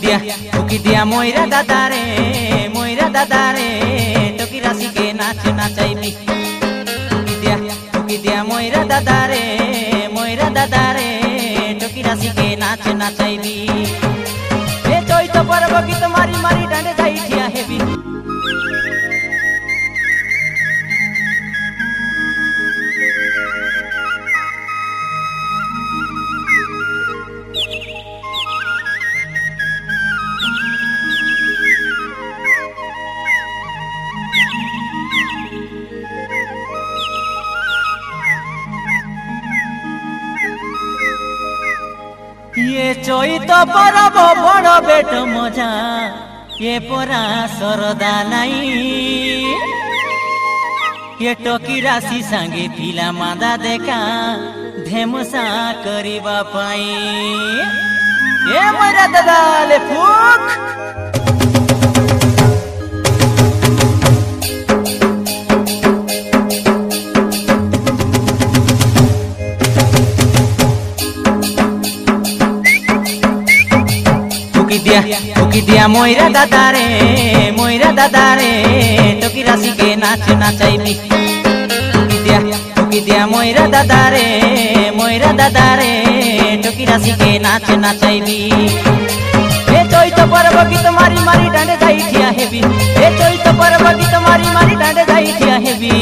ठुकी दिया मोइरा दादा रे टोकी राशि के नाच नाचाइबी ठुकी दिया मोइरा दादा रे टोकी राशि के नाच नाचाइबी ए चैत पर्व गीत मारी मारी डांडे जाई ठिया हेबी ये चैत परब बड़ बेट मजा ये परा सरदा नाई ये टोकी राशि संगे पिला मादा देखा धेमसा करिबा पाई ए मोरा दादा ले फुक ठुकी दिया मोइरा दादा रे टोकी राशि के नाच नाचाइबी ठुकी दिया मोइरा दादा रे टोकी राशि के नाच नाचाइबी ए चैत पर्व गीत मारी मारी डांडे जाई ठिया हेबी ए चैत पर्व गीत मारी मारी डांडे जाई ठिया हेबी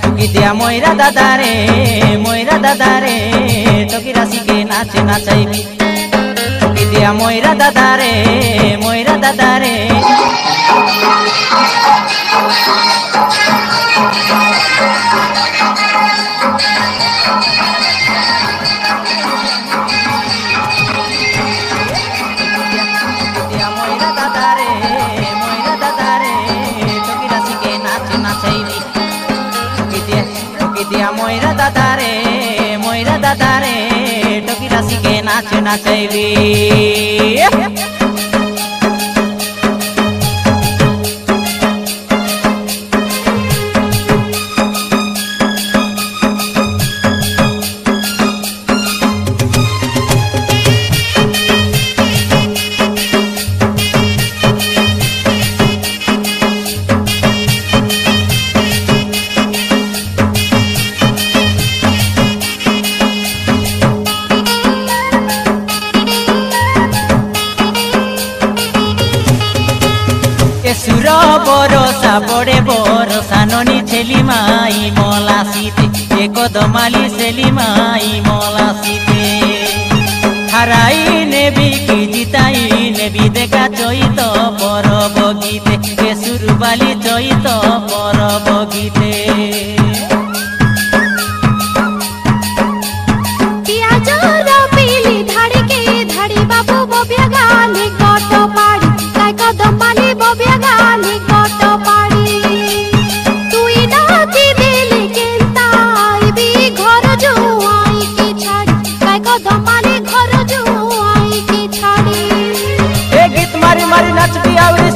ठुकी दिया मोइरा दादा रे टोकी राशि के नाच नाचाइबी ठुकी दिया मोइरा दादा रे टोकी राशि के नाच नाचाइबी दिया मोइरा दादा रे टोकी राशि के नाच नाचाइबी सुर बरसा बड़े बरसा ननी छेली माई मला सीते एक दमाली सेली माई मला सीते हराई नेबी की जिताई नेबी देखा चैत परब गीते ए सुरबाली चैत परब गीते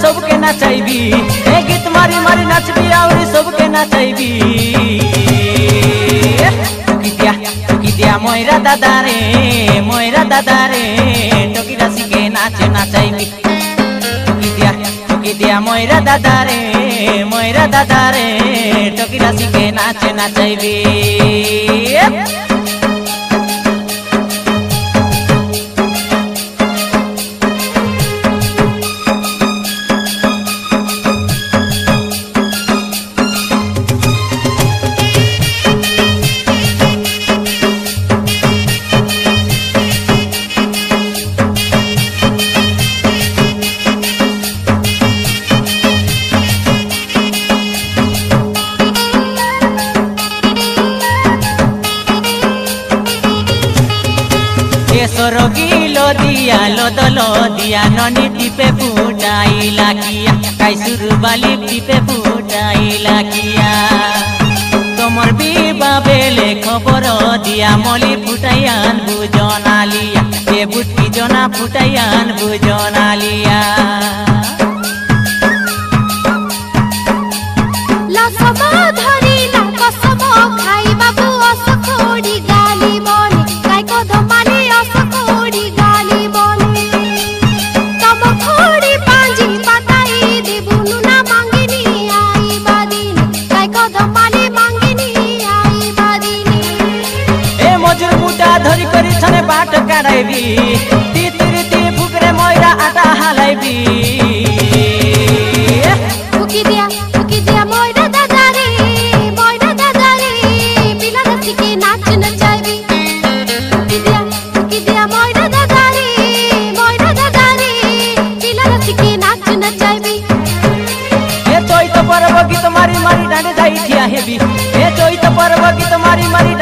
सबके नाचाइबी ए गीत मारी मारी नाचबी और सबके नाचाइबी ठुकी दिया मोइरा दादा रे टोकी राशि के नाच नाचाइबी ठुकी दिया मोइरा दादा रे टोकी राशि के नाच नाचाइबी लो दिया ननी टिपे फुटाई लाकिया काई सुरबाली टिपे फुटाई लाकिया तोमर बीबा बेले खबर दिया मली फुटाइयान बुजनालिया ए बुटकी जना फुटाइयान बुजनालिया खाई बाबू असखोड़ी गाली मनी काय को धमाली असखोड़ी गाड़ाइबी तीती फुकरे मयरा आटा हालाइबी फुकी दिया मयरा दादारी पिला नाची के नाच नचाइबी फुकी दिया मयरा दादारी पिला नाची के नाच नचाइबी ए चैत पर्व गीत मारी मारी डाँडे जाई ठिया हेबी ए चैत पर्व गीत मारी मारी